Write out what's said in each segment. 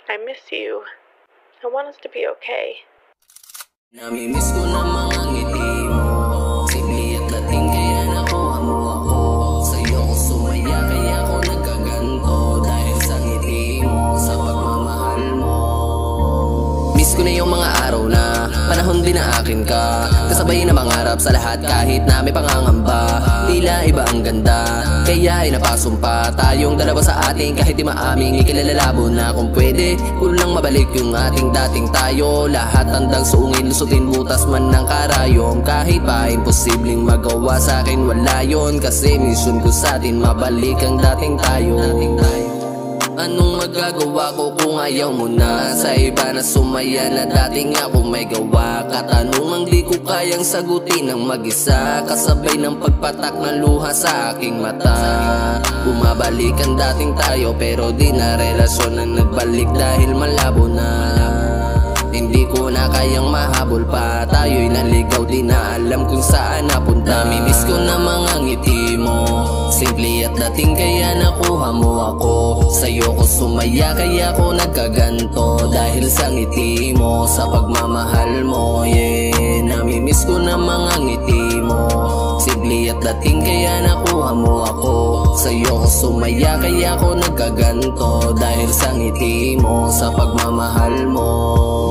I miss you. I want us to be okay. Namimiss ko na mga ngiti mo, simple at dating kaya nakuha mo ako. Sa'yo ko sumaya kaya ako nagkaganto, dahil sa ngiti mo, sa pagmamahal mo. Miss ko na yung mga araw na panahon din na akin ka, kasabay na mangarap sa lahat kahit na may pangangamba. Tila iba ang ganda, kaya ay napasumpa tayong dalawa sa ating kahit di maaming ikilalabo na kung pwede kung lang mabalik yung ating dating tayo. Lahat handang suungin, lusutin, butas man ng karayom. Kahit pa imposibleng magawa sa akin wala yon, kasi mission ko sa atin mabalik ang dating tayo. Anong magagawa ko kung ayaw mo na sa iba na sumaya na dating ako may gawa? Katanungang di ko kayang sagutin ng mag-isa, kasabay ng pagpatak ng luha sa aking mata. Bumabalik ang dating tayo pero di na relasyon na nagbalik dahil malabo na. Hindi ko na kayang mahabol pa, tayo'y naligaw, di na alam kung saan napunta. Namimiss ko na mga ngiti mo, simple at dating kaya nakuha mo ako. Sa'yo ko sumaya kaya ko nagkaganto, dahil sa ngiti mo, sa pagmamahal mo, yeah. Namimiss ko na mga ngiti mo, simple at dating kaya nakuha mo ako. Sa'yo ko sumaya kaya ko nagkaganto, dahil sa ngiti mo, sa pagmamahal mo.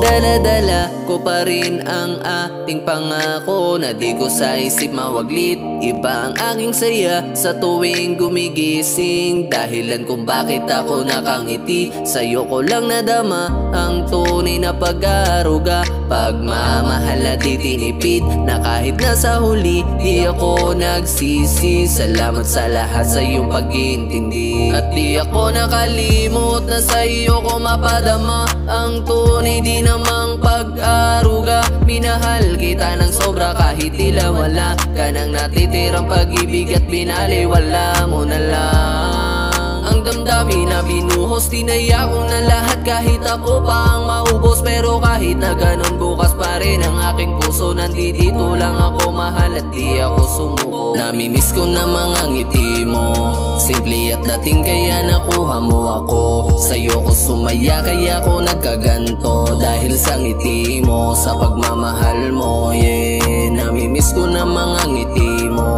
Dala-dala ko pa rin ang ating pangako na di ko sa isip mawaglit. Iba ang aking saya sa tuwing gumigising, dahilan kung bakit ako nakangiti. Sa'yo ko lang nadama ang tunay na pag-aaruga, pagmamahal at titinipid na kahit nasa huli di ako nagsisi. Salamat sa lahat sa iyong pag-iintindi, at di ako nakalimot na sa iyo ko mapadama ang tunay di namang pag-aruga. Minahal kita ng sobra kahit tila wala ka nang natitirang pag-ibig at binaliwala mo na lang ang damdamin na binuhos. Tinaya ko na lahat kahit ako pa ang maubos, pero kahit na ganon bukas pa rin ang aking puso. Nandito lang ako mahal at di ako sumuko. Namimiss ko na mga ngiti mo, simple at dating kaya nakuha mo ako. Sa'yo ko sumaya kaya ko nagkaganto, dahil sa ngiti mo, sa pagmamahal mo, yeah. Namimiss ko na mga ngiti mo,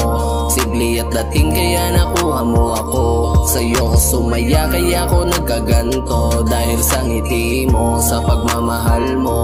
simple at dating kaya nakuha mo ako. Sa'yo ko sumaya kaya ko nagkaganto, dahil sa ngiti mo, sa pagmamahal mo.